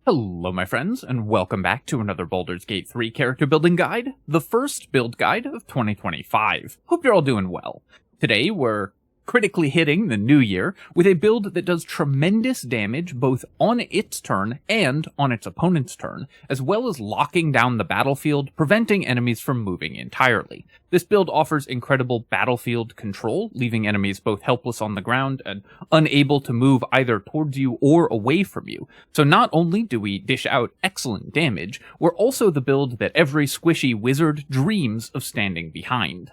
Hello my friends, and welcome back to another Baldur's Gate 3 character building guide, the first build guide of 2025. Hope you're all doing well. Today we're critically hitting the new year with a build that does tremendous damage both on its turn and on its opponent's turn, as well as locking down the battlefield, preventing enemies from moving entirely. This build offers incredible battlefield control, leaving enemies both helpless on the ground and unable to move either towards you or away from you. So not only do we dish out excellent damage, we're also the build that every squishy wizard dreams of standing behind.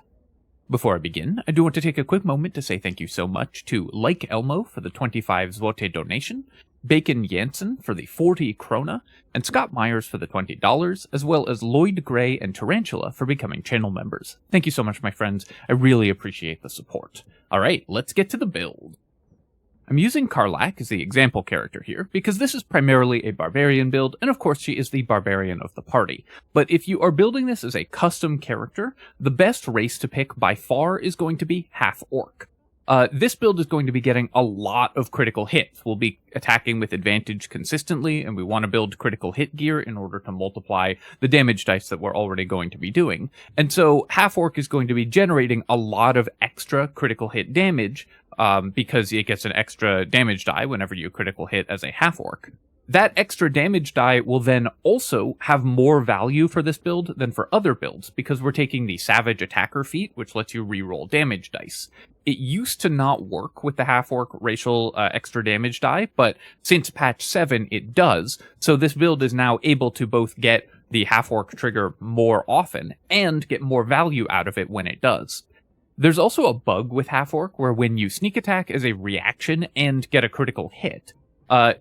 Before I begin, I do want to take a quick moment to say thank you so much to Like Elmo for the 25 zloty donation, Bacon Jansen for the 40 krona, and Scott Myers for the $20, as well as Lloyd Gray and Tarantula for becoming channel members. Thank you so much, my friends. I really appreciate the support. Alright, let's get to the build. I'm using Karlach as the example character here, because this is primarily a Barbarian build, and of course she is the Barbarian of the party. But if you are building this as a custom character, the best race to pick by far is going to be Half-Orc. This build is going to be getting a lot of critical hits. We'll be attacking with advantage consistently, and we want to build critical hit gear in order to multiply the damage dice that we're already going to be doing. And so Half-Orc is going to be generating a lot of extra critical hit damage, because it gets an extra damage die whenever you critical hit as a Half-Orc. That extra damage die will then also have more value for this build than for other builds, because we're taking the Savage Attacker feat, which lets you reroll damage dice. It used to not work with the Half-Orc racial extra damage die, but since patch 7 it does, so this build is now able to both get the Half-Orc trigger more often, and get more value out of it when it does. There's also a bug with Half-Orc where when you sneak attack as a reaction and get a critical hit,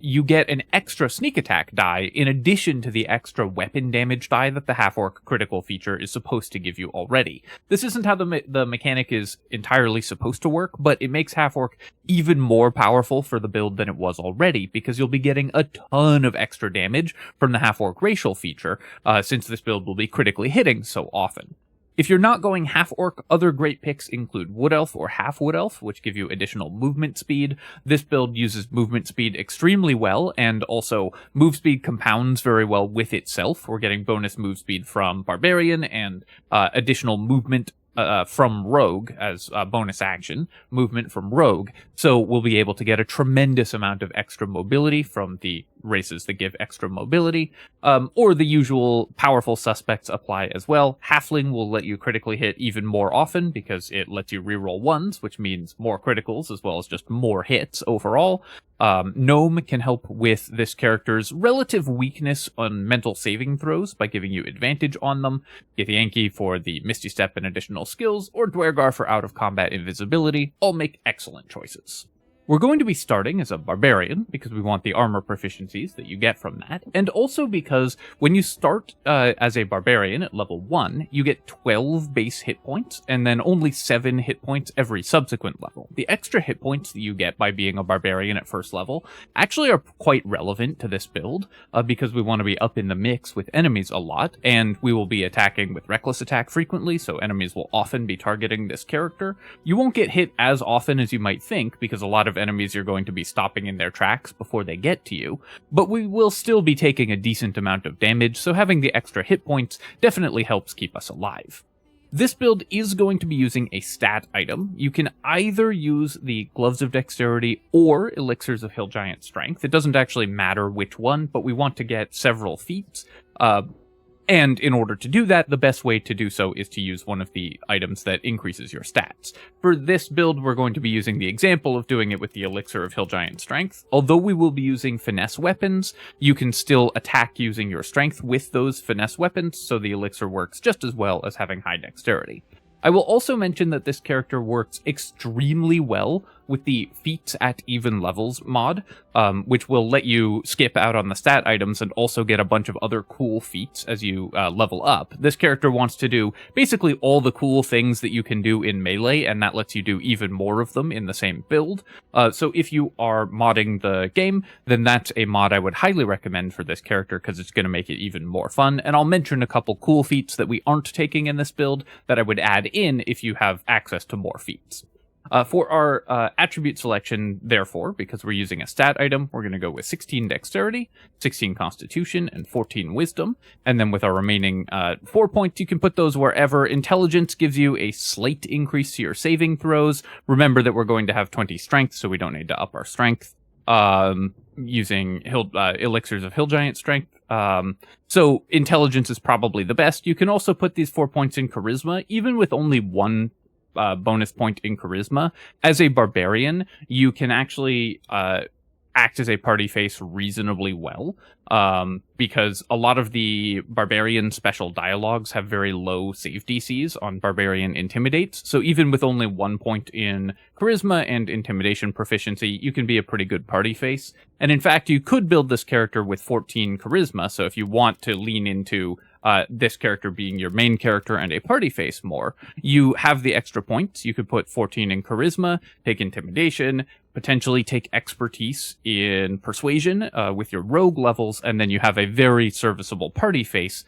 you get an extra sneak attack die in addition to the extra weapon damage die that the Half-Orc critical feature is supposed to give you already. This isn't how the mechanic is entirely supposed to work, but it makes Half-Orc even more powerful for the build than it was already, because you'll be getting a ton of extra damage from the Half-Orc racial feature, since this build will be critically hitting so often. If you're not going Half-Orc, other great picks include Wood Elf or Half Wood Elf, which give you additional movement speed. This build uses movement speed extremely well, and also move speed compounds very well with itself. We're getting bonus move speed from Barbarian and additional movement from Rogue as a bonus action, movement from Rogue, so we'll be able to get a tremendous amount of extra mobility from the races that give extra mobility, or the usual powerful suspects apply as well. Halfling will let you critically hit even more often because it lets you reroll ones, which means more criticals as well as just more hits overall. Gnome can help with this character's relative weakness on mental saving throws by giving you advantage on them. Githyanki for the Misty Step and additional skills, or Dwergar for out-of-combat invisibility, all make excellent choices. We're going to be starting as a Barbarian, because we want the armor proficiencies that you get from that, and also because when you start as a Barbarian at level 1, you get 12 base hit points, and then only 7 hit points every subsequent level. The extra hit points that you get by being a Barbarian at first level actually are quite relevant to this build, because we want to be up in the mix with enemies a lot, and we will be attacking with Reckless Attack frequently, so enemies will often be targeting this character. You won't get hit as often as you might think, because a lot of enemies you're going to be stopping in their tracks before they get to you, but we will still be taking a decent amount of damage, so having the extra hit points definitely helps keep us alive. This build is going to be using a stat item. You can either use the Gloves of Dexterity or Elixirs of Hill Giant Strength. It doesn't actually matter which one, but we want to get several feats. And in order to do that, the best way to do so is to use one of the items that increases your stats. For this build, we're going to be using the example of doing it with the Elixir of Hill Giant Strength. Although we will be using finesse weapons, you can still attack using your strength with those finesse weapons, so the Elixir works just as well as having high dexterity. I will also mention that this character works extremely well with the feats at even levels mod, which will let you skip out on the stat items and also get a bunch of other cool feats as you level up. This character wants to do basically all the cool things that you can do in Melee, and that lets you do even more of them in the same build. So if you are modding the game, then that's a mod I would highly recommend for this character, because it's going to make it even more fun. And I'll mention a couple cool feats that we aren't taking in this build that I would add in if you have access to more feats. For our attribute selection, therefore, because we're using a stat item, we're going to go with 16 dexterity, 16 constitution, and 14 wisdom. And then with our remaining 4 points, you can put those wherever. Intelligence gives you a slight increase to your saving throws. Remember that we're going to have 20 strength, so we don't need to up our strength. Using elixirs of Hill Giant strength. So intelligence is probably the best. You can also put these 4 points in charisma, even with only 1 bonus point in charisma. As a barbarian, you can actually act as a party face reasonably well, because a lot of the barbarian special dialogues have very low save DCs on barbarian intimidates. So even with only 1 point in charisma and intimidation proficiency, you can be a pretty good party face. And in fact, you could build this character with 14 charisma. So if you want to lean into this character being your main character and a party face more, you have the extra points. You could put 14 in charisma, take intimidation, potentially take expertise in persuasion with your rogue levels, and then you have a very serviceable party face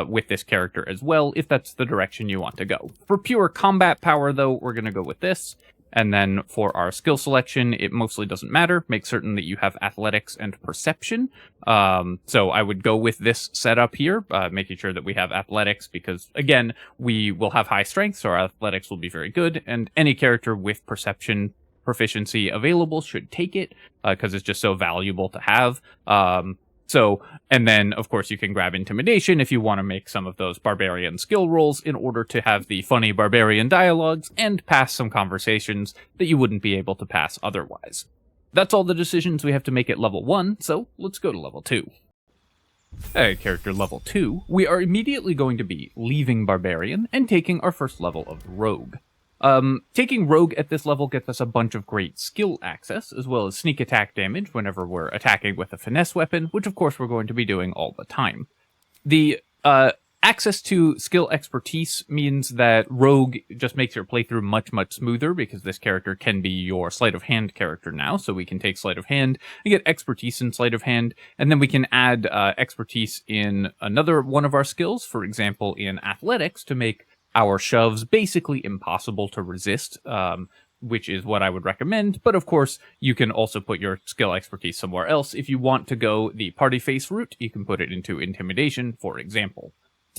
with this character as well, if that's the direction you want to go. For pure combat power, though, we're going to go with this. And then for our skill selection, it mostly doesn't matter. Make certain that you have athletics and perception. So I would go with this setup here, making sure that we have athletics because, again, we will have high strength, so our athletics will be very good. And any character with perception proficiency available should take it because it's just so valuable to have. And then, of course, you can grab Intimidation if you want to make some of those barbarian skill rolls in order to have the funny barbarian dialogues and pass some conversations that you wouldn't be able to pass otherwise. That's all the decisions we have to make at level 1, so let's go to level 2. At character level 2, we are immediately going to be leaving Barbarian and taking our first level of Rogue. Taking Rogue at this level gets us a bunch of great skill access, as well as sneak attack damage whenever we're attacking with a finesse weapon, which of course we're going to be doing all the time. The access to skill expertise means that Rogue just makes your playthrough much, much smoother, because this character can be your sleight of hand character now, so we can take sleight of hand and get expertise in sleight of hand, and then we can add expertise in another one of our skills, for example in athletics, to make our shoves basically impossible to resist, which is what I would recommend. But of course, you can also put your skill expertise somewhere else. If you want to go the party face route, you can put it into intimidation, for example.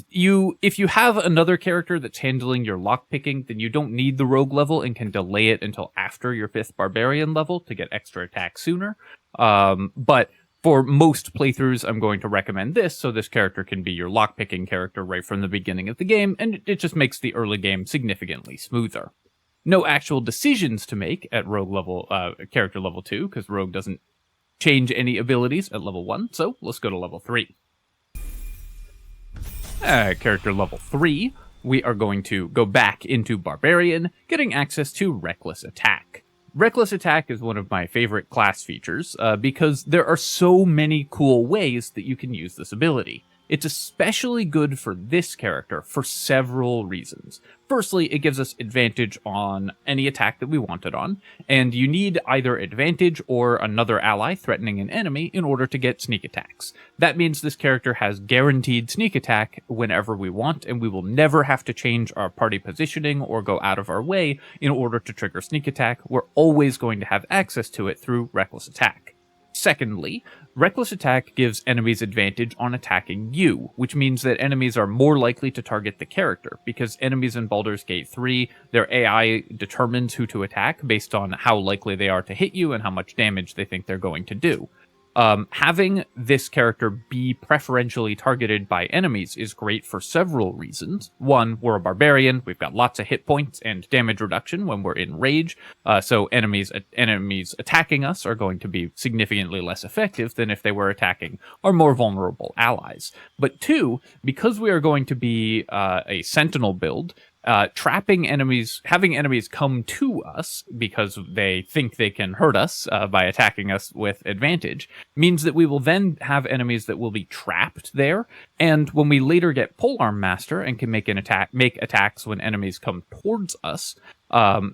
If you have another character that's handling your lockpicking, then you don't need the rogue level and can delay it until after your 5th barbarian level to get extra attack sooner. But for most playthroughs, I'm going to recommend this, so this character can be your lockpicking character right from the beginning of the game, and it just makes the early game significantly smoother. No actual decisions to make at Rogue level, character level 2, because Rogue doesn't change any abilities at level 1, so let's go to level 3. Character level 3, we are going to go back into Barbarian, getting access to Reckless Attack. Reckless Attack is one of my favorite class features because there are so many cool ways that you can use this ability. It's especially good for this character for several reasons. Firstly, it gives us advantage on any attack that we want it on, and you need either advantage or another ally threatening an enemy in order to get sneak attacks. That means this character has guaranteed sneak attack whenever we want, and we will never have to change our party positioning or go out of our way in order to trigger sneak attack. We're always going to have access to it through Reckless Attack. Secondly, Reckless Attack gives enemies advantage on attacking you, which means that enemies are more likely to target the character, because enemies in Baldur's Gate 3, their AI determines who to attack based on how likely they are to hit you and how much damage they think they're going to do. Having this character be preferentially targeted by enemies is great for several reasons. One, we're a barbarian, we've got lots of hit points and damage reduction when we're in rage, so enemies attacking us are going to be significantly less effective than if they were attacking our more vulnerable allies. But two, because we are going to be a sentinel build, trapping enemies, having enemies come to us because they think they can hurt us by attacking us with advantage, means that we will then have enemies that will be trapped there. And when we later get Polearm Master and can make attacks when enemies come towards us,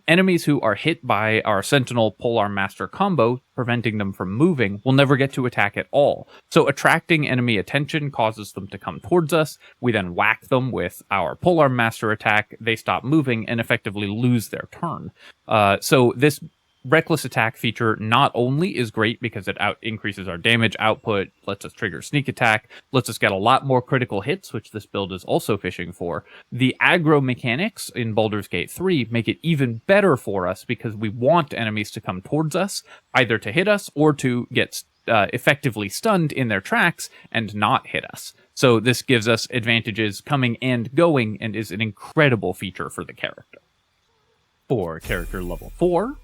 Enemies who are hit by our Sentinel Polearm Master combo, preventing them from moving, will never get to attack at all. So attracting enemy attention causes them to come towards us. We then whack them with our Polearm Master attack. They stop moving and effectively lose their turn. So this Reckless Attack feature not only is great because it increases our damage output, lets us trigger sneak attack, lets us get a lot more critical hits, which this build is also fishing for. The aggro mechanics in Baldur's Gate 3 make it even better for us because we want enemies to come towards us, either to hit us or to get effectively stunned in their tracks and not hit us. So this gives us advantages coming and going and is an incredible feature for the character. For character level 4,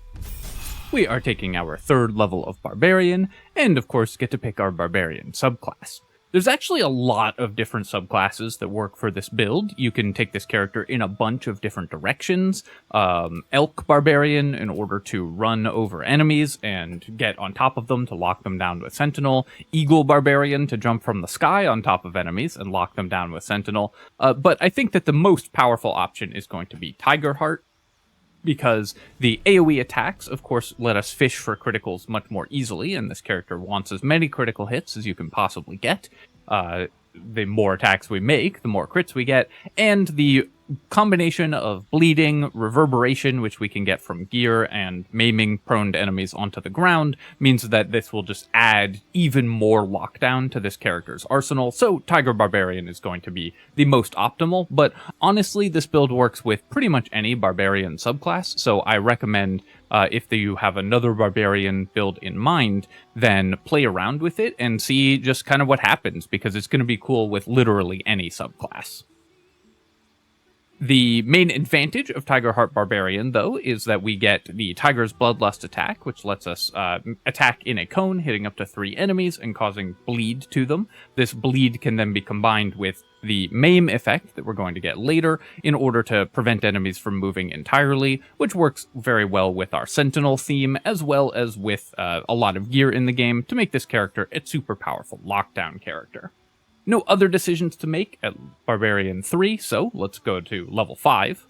we are taking our 3rd level of Barbarian, and of course get to pick our Barbarian subclass. There's actually a lot of different subclasses that work for this build. You can take this character in a bunch of different directions. Elk Barbarian in order to run over enemies and get on top of them to lock them down with Sentinel. Eagle Barbarian to jump from the sky on top of enemies and lock them down with Sentinel. But I think that the most powerful option is going to be Tigerheart, because the AoE attacks, of course, let us fish for criticals much more easily, and this character wants as many critical hits as you can possibly get. The more attacks we make, the more crits we get, and the combination of bleeding, reverberation, which we can get from gear, and maiming prone enemies onto the ground means that this will just add even more lockdown to this character's arsenal. So Tiger Barbarian is going to be the most optimal, but honestly this build works with pretty much any Barbarian subclass, so I recommend if you have another Barbarian build in mind, then play around with it and see just kind of what happens, because it's going to be cool with literally any subclass. The main advantage of Tigerheart Barbarian, though, is that we get the Tiger's Bloodlust attack, which lets us attack in a cone, hitting up to 3 enemies and causing bleed to them. This bleed can then be combined with the Maim effect that we're going to get later in order to prevent enemies from moving entirely, which works very well with our Sentinel theme, as well as with a lot of gear in the game to make this character a super powerful lockdown character. No other decisions to make at Barbarian 3, so let's go to level 5.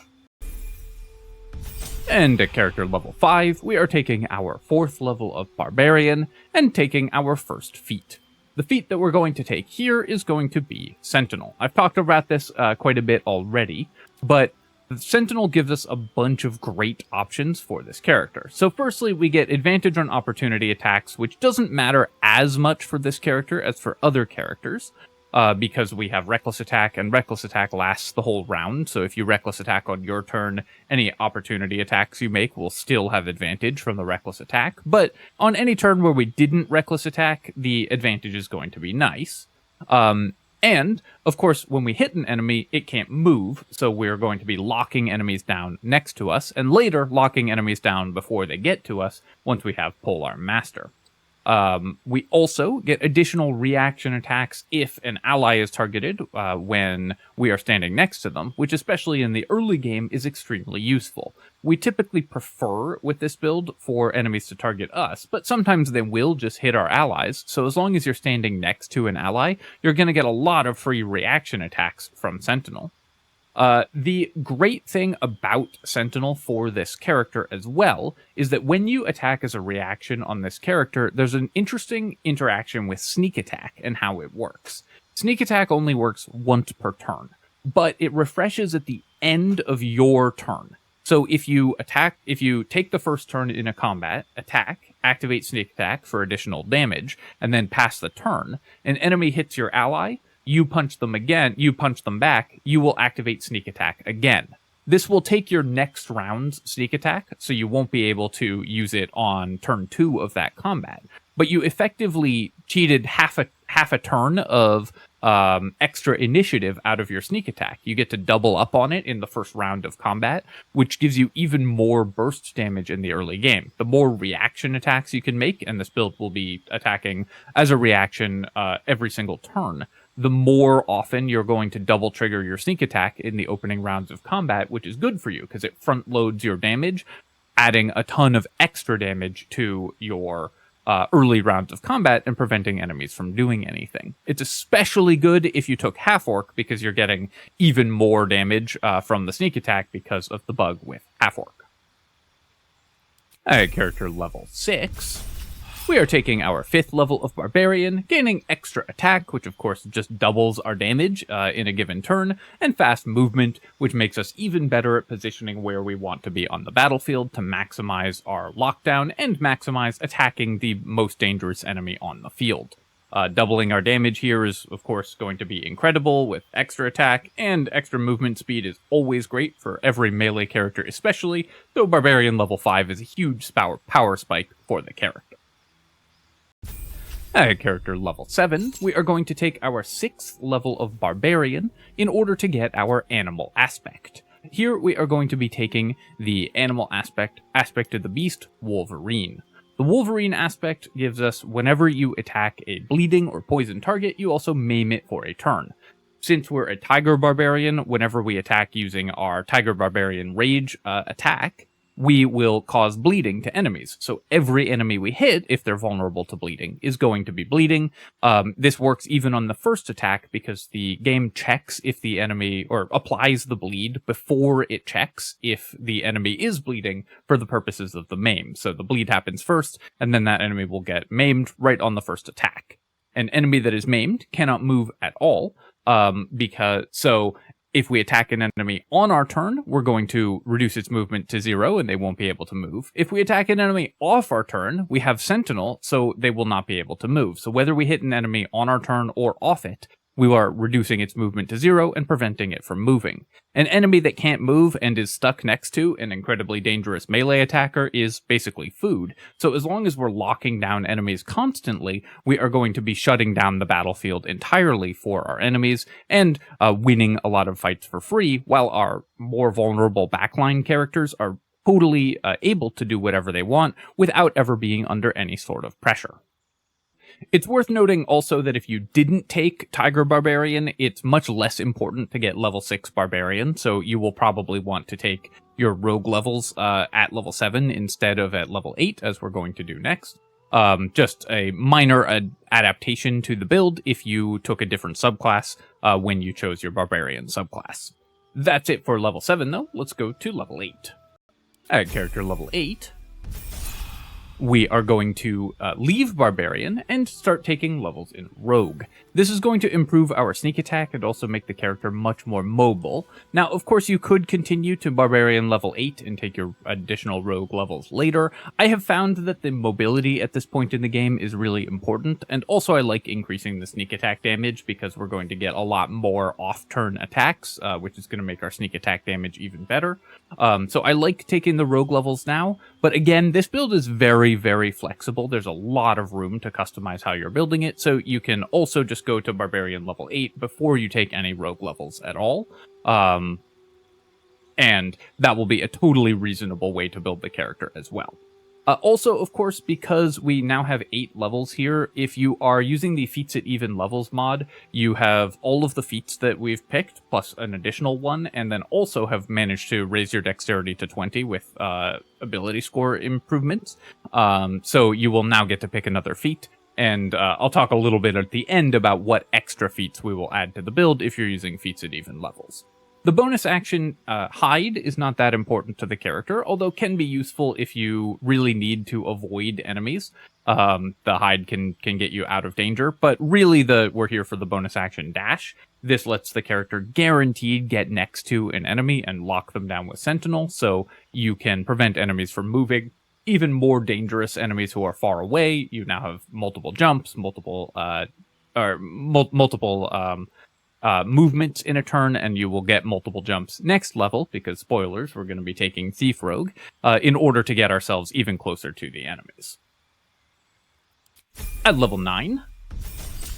And at character level 5, we are taking our 4th level of Barbarian and taking our first feat. The feat that we're going to take here is going to be Sentinel. I've talked about this quite a bit already, but Sentinel gives us a bunch of great options for this character. So firstly, we get advantage on opportunity attacks, which doesn't matter as much for this character as for other characters. Because we have Reckless Attack, and Reckless Attack lasts the whole round, so if you Reckless Attack on your turn, any opportunity attacks you make will still have advantage from the Reckless Attack, but on any turn where we didn't Reckless Attack, the advantage is going to be nice. And, of course, when we hit an enemy, it can't move, so we're going to be locking enemies down next to us, and later locking enemies down before they get to us once we have Polearm Master. We also get additional reaction attacks if an ally is targeted when we are standing next to them, which especially in the early game is extremely useful. We typically prefer with this build for enemies to target us, but sometimes they will just hit our allies, so as long as you're standing next to an ally, you're going to get a lot of free reaction attacks from Sentinel. The great thing about Sentinel for this character as well is that when you attack as a reaction on this character, there's an interesting interaction with sneak attack and how it works. Sneak attack only works once per turn, but it refreshes at the end of your turn. So if you take the first turn in a combat, attack, activate sneak attack for additional damage, and then pass the turn, an enemy hits your ally, you punch them again, you punch them back, you will activate sneak attack again. This will take your next round's sneak attack, so you won't be able to use it on turn 2 of that combat. But you effectively cheated half a turn of extra initiative out of your sneak attack. You get to double up on it in the first round of combat, which gives you even more burst damage in the early game. The more reaction attacks you can make, and this build will be attacking as a reaction every single turn, the more often you're going to double trigger your sneak attack in the opening rounds of combat, which is good for you because it front loads your damage, adding a ton of extra damage to your early rounds of combat and preventing enemies from doing anything. It's especially good if you took Half Orc because you're getting even more damage from the sneak attack because of the bug with Half Orc. At character level 6, we are taking our 5th level of Barbarian, gaining extra attack, which of course just doubles our damage in a given turn, and fast movement, which makes us even better at positioning where we want to be on the battlefield to maximize our lockdown and maximize attacking the most dangerous enemy on the field. Doubling our damage here is, of course, going to be incredible with extra attack, and extra movement speed is always great for every melee character especially, though Barbarian level 5 is a huge power spike for the character. At character level 7, we are going to take our 6th level of Barbarian in order to get our animal aspect. Here we are going to be taking the animal aspect of the beast, Wolverine. The Wolverine aspect gives us whenever you attack a bleeding or poison target, you also maim it for a turn. Since we're a Tiger Barbarian, whenever we attack using our Tiger Barbarian Rage attack, we will cause bleeding to enemies. So every enemy we hit, if they're vulnerable to bleeding, is going to be bleeding. This works even on the first attack because the game checks if the enemy, or applies the bleed before it checks if the enemy is bleeding for the purposes of the maim. So the bleed happens first, and then that enemy will get maimed right on the first attack. An enemy that is maimed cannot move at all, if we attack an enemy on our turn, we're going to reduce its movement to 0 and they won't be able to move. If we attack an enemy off our turn, we have Sentinel, so they will not be able to move. So whether we hit an enemy on our turn or off it, we are reducing its movement to 0 and preventing it from moving. An enemy that can't move and is stuck next to an incredibly dangerous melee attacker is basically food. So as long as we're locking down enemies constantly, we are going to be shutting down the battlefield entirely for our enemies and winning a lot of fights for free, while our more vulnerable backline characters are totally able to do whatever they want without ever being under any sort of pressure. It's worth noting also that if you didn't take Tiger Barbarian, it's much less important to get level 6 Barbarian, so you will probably want to take your rogue levels at level 7 instead of at level 8, as we're going to do next. Just a minor adaptation to the build if you took a different subclass when you chose your Barbarian subclass. That's it for level 7 though, let's go to level 8. At character level 8, we are going to leave Barbarian and start taking levels in Rogue. This is going to improve our sneak attack and also make the character much more mobile. Now, of course, you could continue to Barbarian level 8 and take your additional Rogue levels later. I have found that the mobility at this point in the game is really important, and also I like increasing the sneak attack damage because we're going to get a lot more off-turn attacks, which is going to make our sneak attack damage even better. So I like taking the Rogue levels now, but again, this build is very, very flexible. There's a lot of room to customize how you're building it, so you can also just go to Barbarian level 8 before you take any Rogue levels at all. And that will be a totally reasonable way to build the character as well. Also, of course, because we now have 8 levels here, if you are using the Feats at Even Levels mod, you have all of the feats that we've picked, plus an additional one, and then also have managed to raise your dexterity to 20 with ability score improvements. So you will now get to pick another feat, and I'll talk a little bit at the end about what extra feats we will add to the build if you're using Feats at Even Levels. The bonus action, Hide, is not that important to the character, although can be useful if you really need to avoid enemies. The Hide can get you out of danger, but really we're here for the bonus action Dash. This lets the character guaranteed get next to an enemy and lock them down with Sentinel, so you can prevent enemies from moving. Even more dangerous enemies who are far away, you now have multiple jumps, multiple movements in a turn, and you will get multiple jumps next level, because spoilers, we're going to be taking Thief Rogue, in order to get ourselves even closer to the enemies. At level 9,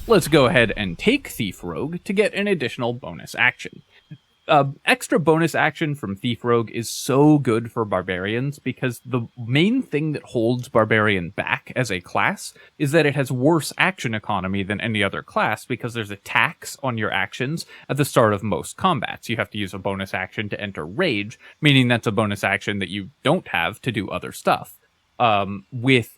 let's go ahead and take Thief Rogue to get an additional bonus action. Extra bonus action from Thief Rogue is so good for Barbarians because the main thing that holds Barbarian back as a class is that it has worse action economy than any other class because there's a tax on your actions at the start of most combats. You have to use a bonus action to enter Rage, meaning that's a bonus action that you don't have to do other stuff. With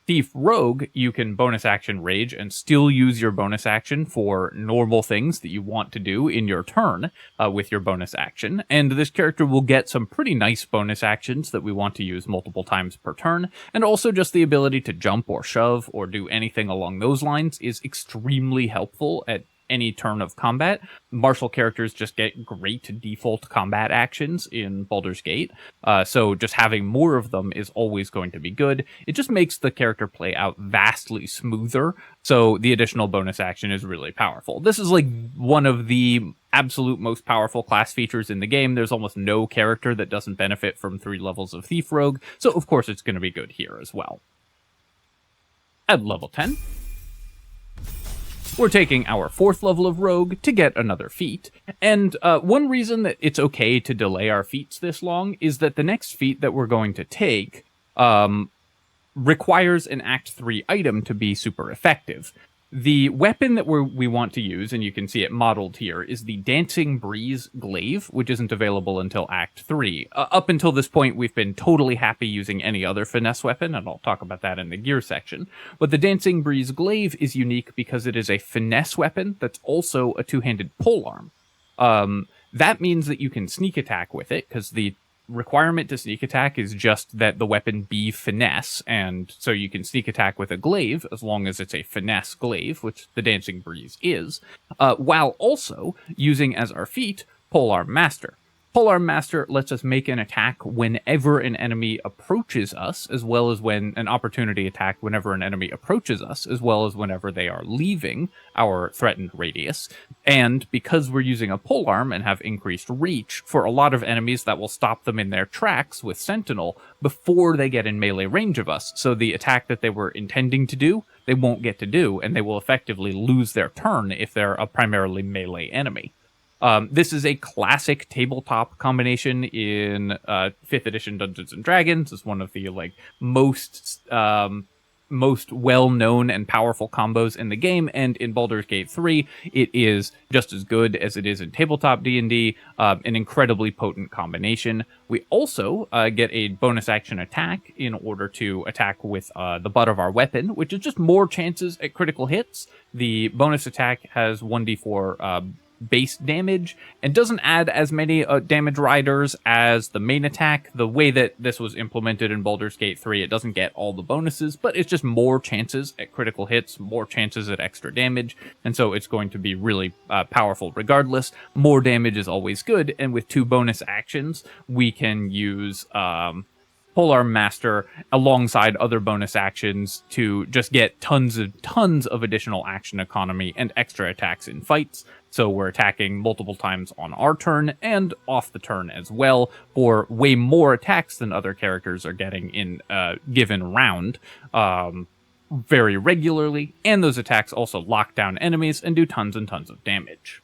Thief Rogue, you can bonus action rage and still use your bonus action for normal things that you want to do in your turn with your bonus action. And this character will get some pretty nice bonus actions that we want to use multiple times per turn. And also just the ability to jump or shove or do anything along those lines is extremely helpful at any turn of combat. Martial characters just get great default combat actions in Baldur's Gate, so just having more of them is always going to be good. It just makes the character play out vastly smoother, so the additional bonus action is really powerful. This is like one of the absolute most powerful class features in the game. There's almost no character that doesn't benefit from 3 levels of Thief Rogue, so of course it's going to be good here as well. At level 10, we're taking our 4th level of Rogue to get another feat, and one reason that it's okay to delay our feats this long is that the next feat that we're going to take requires an Act 3 item to be super effective. The weapon that we want to use, and you can see it modeled here, is the Dancing Breeze Glaive, which isn't available until Act 3. Up until this point, we've been totally happy using any other finesse weapon, and I'll talk about that in the gear section. But the Dancing Breeze Glaive is unique because it is a finesse weapon that's also a 2-handed polearm. That means that you can sneak attack with it, because the requirement to sneak attack is just that the weapon be finesse, and so you can sneak attack with a glaive as long as it's a finesse glaive, which the Dancing Breeze is, while also using as our feat Polearm Master. Polearm Master lets us make an attack whenever an enemy approaches us, as well as when an opportunity attack whenever an enemy approaches us, as well as whenever they are leaving our threatened radius. And because we're using a polearm and have increased reach, for a lot of enemies that will stop them in their tracks with Sentinel before they get in melee range of us. So the attack that they were intending to do, they won't get to do, and they will effectively lose their turn if they're a primarily melee enemy. This is a classic tabletop combination in 5th edition Dungeons & Dragons. It's one of the most well-known and powerful combos in the game, and in Baldur's Gate 3, it is just as good as it is in tabletop D&D, an incredibly potent combination. We also get a bonus action attack in order to attack with the butt of our weapon, which is just more chances at critical hits. The bonus attack has 1d4 base damage and doesn't add as many damage riders as the main attack. The way that this was implemented in Baldur's Gate 3, it doesn't get all the bonuses, but it's just more chances at critical hits, more chances at extra damage, and so it's going to be really powerful regardless. More damage is always good, and with 2 bonus actions, we can use Polearm Master alongside other bonus actions to just get tons of additional action economy and extra attacks in fights. So we're attacking multiple times on our turn and off the turn as well, for way more attacks than other characters are getting in a given round very regularly, and those attacks also lock down enemies and do tons and tons of damage.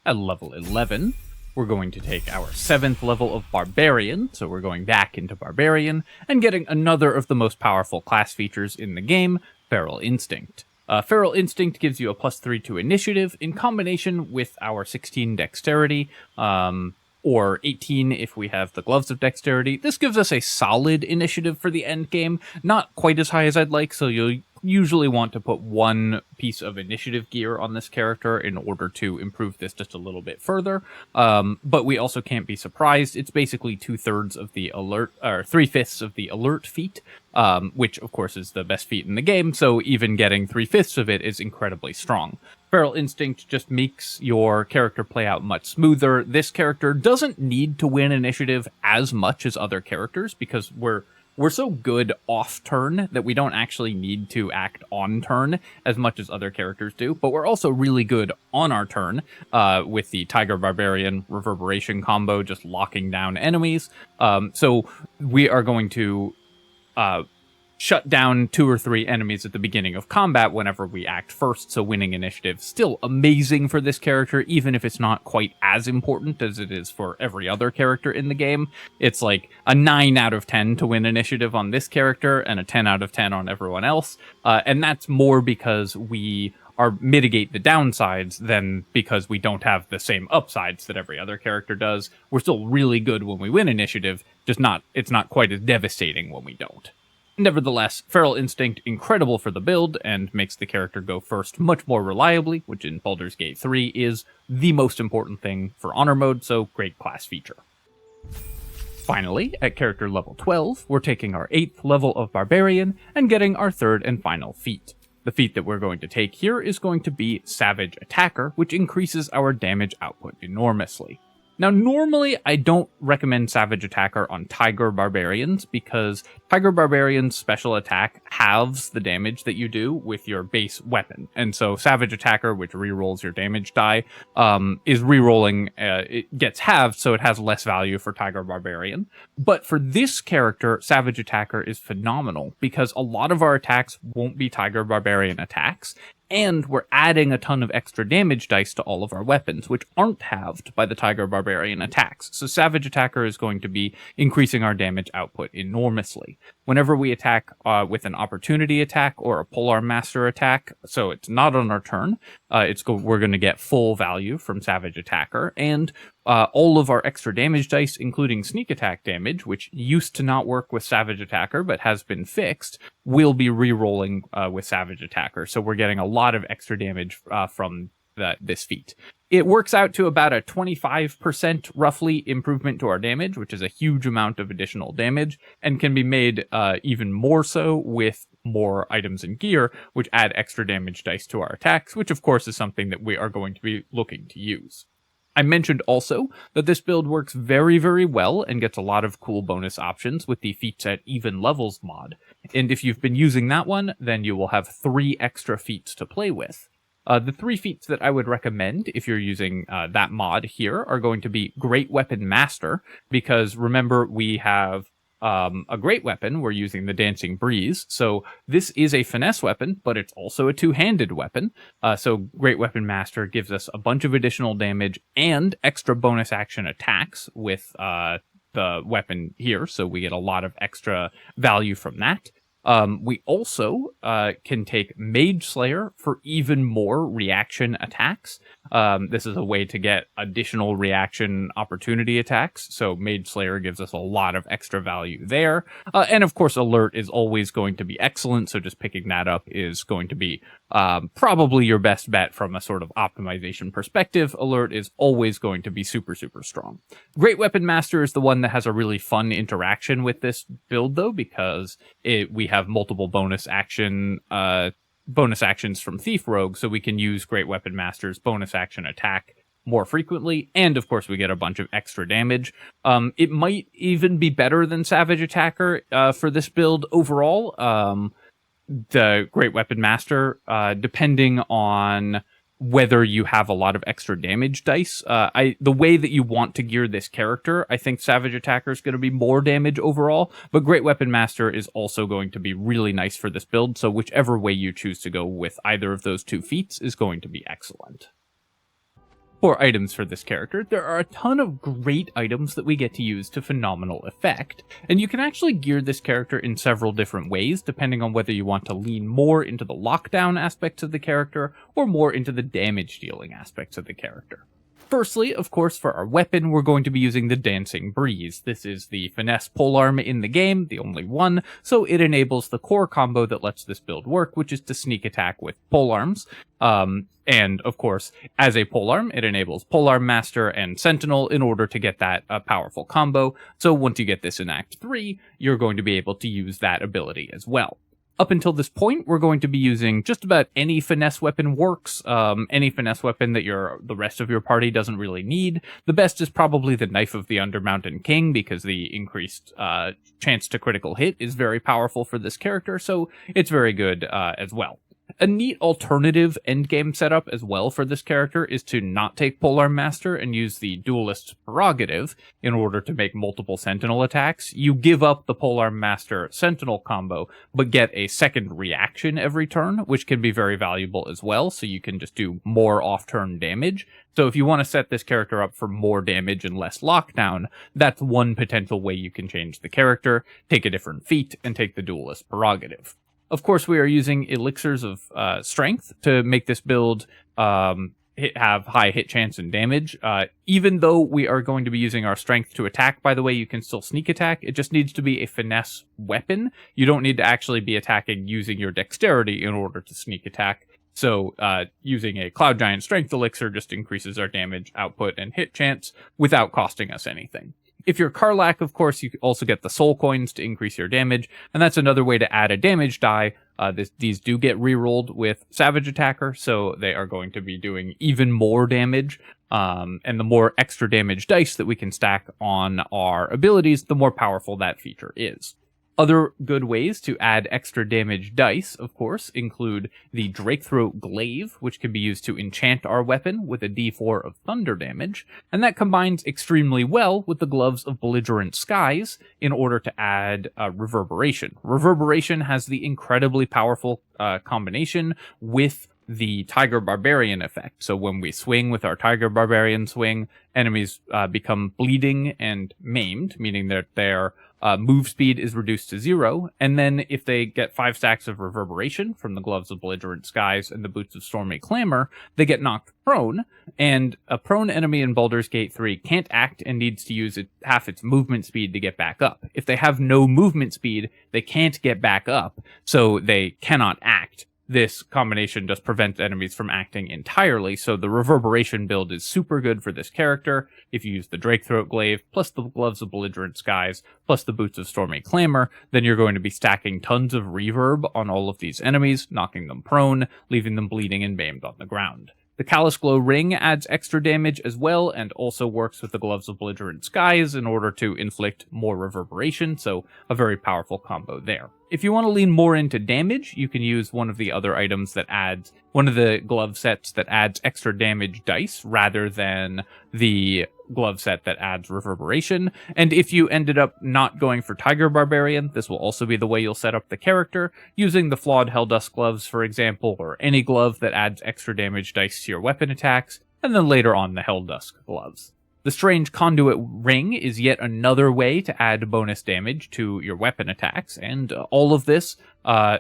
At level 11, we're going to take our 7th level of Barbarian, so we're going back into Barbarian, and getting another of the most powerful class features in the game, Feral Instinct. Feral Instinct gives you a +3 to initiative in combination with our 16 dexterity, or 18 if we have the Gloves of Dexterity. This gives us a solid initiative for the end game, not quite as high as I'd like, so you'll usually want to put 1 piece of initiative gear on this character in order to improve this just a little bit further. But we also can't be surprised. It's basically 2/3 of the alert, or 3/5 of the alert feat, which of course is the best feat in the game, so even getting 3/5 of it is incredibly strong. Feral Instinct just makes your character play out much smoother. This character doesn't need to win initiative as much as other characters because we're so good off turn that we don't actually need to act on turn as much as other characters do, but we're also really good on our turn with the Tiger Barbarian Reverberation combo, just locking down enemies. So we are going to shut down 2 or 3 enemies at the beginning of combat whenever we act first, so winning initiative still amazing for this character, even if it's not quite as important as it is for every other character in the game. It's like a 9 out of 10 to win initiative on this character, and a 10 out of 10 on everyone else, and that's more because we mitigate the downsides than because we don't have the same upsides that every other character does. We're still really good when we win initiative, just it's not quite as devastating when we don't. Nevertheless, Feral Instinct incredible for the build and makes the character go first much more reliably, which in Baldur's Gate 3 is the most important thing for Honor Mode, so great class feature. Finally, at character level 12, we're taking our 8th level of Barbarian and getting our 3rd and final feat. The feat that we're going to take here is going to be Savage Attacker, which increases our damage output enormously. Now, normally, I don't recommend Savage Attacker on Tiger Barbarians, because Tiger Barbarian's special attack halves the damage that you do with your base weapon. And so Savage Attacker, which rerolls your damage die, is rerolling, it gets halved, so it has less value for Tiger Barbarian. But for this character, Savage Attacker is phenomenal, because a lot of our attacks won't be Tiger Barbarian attacks, and we're adding a ton of extra damage dice to all of our weapons, which aren't halved by the Tiger Barbarian attacks. So Savage Attacker is going to be increasing our damage output enormously. Whenever we attack with an opportunity attack or a Polearm Master attack, so it's not on our turn, we're going to get full value from Savage Attacker, and all of our extra damage dice, including sneak attack damage, which used to not work with Savage Attacker but has been fixed, will be re-rolling with Savage Attacker. So we're getting a lot of extra damage from this feat. It works out to about a 25% roughly improvement to our damage, which is a huge amount of additional damage, and can be made even more so with more items and gear, which add extra damage dice to our attacks, which of course is something that we are going to be looking to use. I mentioned also that this build works very, very well and gets a lot of cool bonus options with the Feats at Even Levels mod. And if you've been using that one, then you will have 3 extra feats to play with. The 3 feats that I would recommend if you're using that mod here are going to be Great Weapon Master, because remember we have a great weapon, we're using the Dancing Breeze, so this is a finesse weapon, but it's also a two-handed weapon, so Great Weapon Master gives us a bunch of additional damage and extra bonus action attacks with the weapon here, so we get a lot of extra value from that. We also can take Mage Slayer for even more reaction attacks. This is a way to get additional reaction opportunity attacks, so Mage Slayer gives us a lot of extra value there. And of course, Alert is always going to be excellent, so just picking that up is going to be probably your best bet from a sort of optimization perspective. Alert is always going to be super, super strong. Great Weapon Master is the one that has a really fun interaction with this build, though, because we have multiple bonus actions from Thief Rogue, so we can use Great Weapon Master's bonus action attack more frequently, and of course we get a bunch of extra damage. It might even be better than Savage Attacker for this build overall. The Great Weapon Master, depending on whether you have a lot of extra damage dice. The way that you want to gear this character, I think Savage Attacker is going to be more damage overall, but Great Weapon Master is also going to be really nice for this build, so whichever way you choose to go with either of those 2 feats is going to be excellent. For items for this character, there are a ton of great items that we get to use to phenomenal effect, and you can actually gear this character in several different ways, depending on whether you want to lean more into the lockdown aspects of the character, or more into the damage dealing aspects of the character. Firstly, of course, for our weapon, we're going to be using the Dancing Breeze. This is the finesse polearm in the game, the only one, so it enables the core combo that lets this build work, which is to sneak attack with polearms. And, of course, as a polearm, it enables Polearm Master and Sentinel in order to get that powerful combo. So once you get this in Act 3, you're going to be able to use that ability as well. Up until this point, we're going to be using just about any finesse weapon works, any finesse weapon that the rest of your party doesn't really need. The best is probably the Knife of the Undermountain King, because the increased chance to critical hit is very powerful for this character, so it's very good as well. A neat alternative endgame setup as well for this character is to not take Polearm Master and use the Duelist's Prerogative in order to make multiple Sentinel attacks. You give up the Polearm Master Sentinel combo, but get a second reaction every turn, which can be very valuable as well, so you can just do more off-turn damage. So if you want to set this character up for more damage and less lockdown, that's one potential way you can change the character, take a different feat, and take the Duelist's Prerogative. Of course, we are using elixirs of strength to make this build have high hit chance and damage. Even though we are going to be using our strength to attack, by the way, you can still sneak attack. It just needs to be a finesse weapon. You don't need to actually be attacking using your dexterity in order to sneak attack. So using a Cloud Giant Strength Elixir just increases our damage output and hit chance without costing us anything. If you're Karlach, of course, you also get the soul coins to increase your damage, and that's another way to add a damage die. These do get rerolled with Savage Attacker, so they are going to be doing even more damage. And the more extra damage dice that we can stack on our abilities, the more powerful that feature is. Other good ways to add extra damage dice, of course, include the Drakethroat Glaive, which can be used to enchant our weapon with a d4 of thunder damage, and that combines extremely well with the Gloves of Belligerent Skies in order to add Reverberation. Reverberation has the incredibly powerful combination with the Tiger Barbarian effect. So when we swing with our Tiger Barbarian swing, enemies become bleeding and maimed, meaning that their move speed is reduced to 0, and then if they get 5 stacks of Reverberation from the Gloves of Belligerent Skies and the Boots of Stormy Clamor, they get knocked prone, and a prone enemy in Baldur's Gate 3 can't act and needs to use half its movement speed to get back up. If they have no movement speed, they can't get back up, so they cannot act. This combination just prevents enemies from acting entirely, so the Reverberation build is super good for this character. If you use the Drakethroat Glaive, plus the Gloves of Belligerent Skies, plus the Boots of Stormy Clamor, then you're going to be stacking tons of reverb on all of these enemies, knocking them prone, leaving them bleeding and maimed on the ground. The Callous Glow Ring adds extra damage as well, and also works with the Gloves of Belligerent Skies in order to inflict more reverberation, so a very powerful combo there. If you want to lean more into damage, you can use one of the other items that adds, one of the glove sets that adds extra damage dice rather than the glove set that adds reverberation. And if you ended up not going for Tiger Barbarian, this will also be the way you'll set up the character, using the Flawed Helldust gloves, for example, or any glove that adds extra damage dice to your weapon attacks, and then later on the Helldust gloves. The Strange Conduit Ring is yet another way to add bonus damage to your weapon attacks, and all of this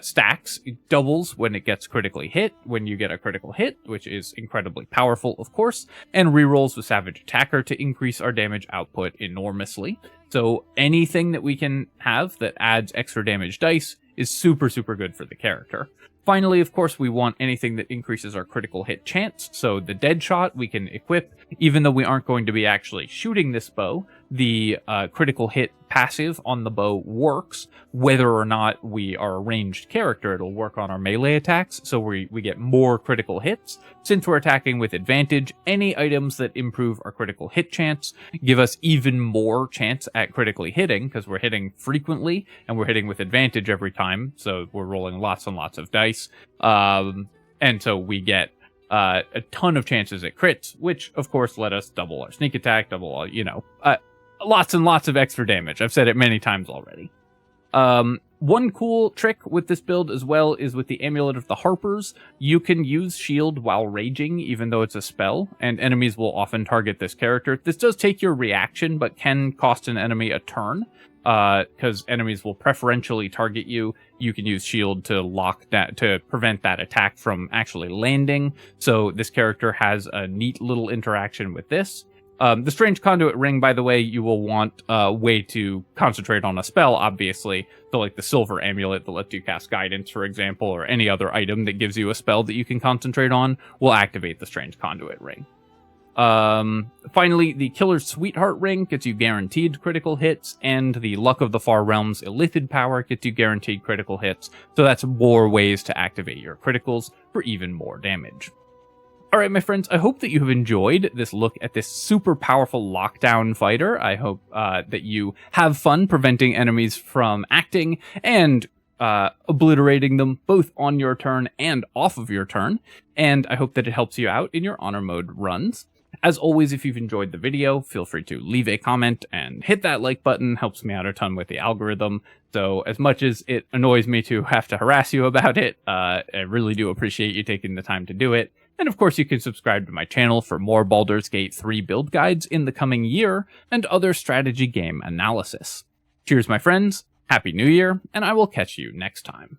stacks, it doubles when it gets critically hit, when you get a critical hit, which is incredibly powerful, of course, and rerolls with Savage Attacker to increase our damage output enormously. So anything that we can have that adds extra damage dice is super, super good for the character. Finally, of course, we want anything that increases our critical hit chance, so the Deadshot we can equip. Even though we aren't going to be actually shooting this bow, the critical hit passive on the bow works. Whether or not we are a ranged character, it'll work on our melee attacks, so we get more critical hits. Since we're attacking with advantage, any items that improve our critical hit chance give us even more chance at critically hitting, because we're hitting frequently, and we're hitting with advantage every time, so we're rolling lots and lots of dice. And so we get a ton of chances at crits, which, of course, let us double our sneak attack, double all, lots and lots of extra damage. I've said it many times already. One cool trick with this build as well is with the Amulet of the Harpers. You can use Shield while raging, even though it's a spell, and enemies will often target this character. This does take your reaction, but can cost an enemy a turn, because enemies will preferentially target you. You can use Shield to lock that, to prevent that attack from actually landing. So this character has a neat little interaction with this. The Strange Conduit Ring, by the way, you will want a way to concentrate on a spell, obviously. So like the Silver Amulet that lets you cast Guidance, for example, or any other item that gives you a spell that you can concentrate on will activate the Strange Conduit Ring. Finally, the Killer's Sweetheart Ring gets you guaranteed critical hits, and the Luck of the Far Realms Illithid Power gets you guaranteed critical hits. So that's more ways to activate your criticals for even more damage. Alright, my friends, I hope that you have enjoyed this look at this super powerful lockdown fighter. I hope that you have fun preventing enemies from acting and obliterating them both on your turn and off of your turn. And I hope that it helps you out in your honor mode runs. As always, if you've enjoyed the video, feel free to leave a comment and hit that like button. Helps me out a ton with the algorithm. So as much as it annoys me to have to harass you about it, I really do appreciate you taking the time to do it. And of course, you can subscribe to my channel for more Baldur's Gate 3 build guides in the coming year and other strategy game analysis. Cheers, my friends, Happy New Year, and I will catch you next time.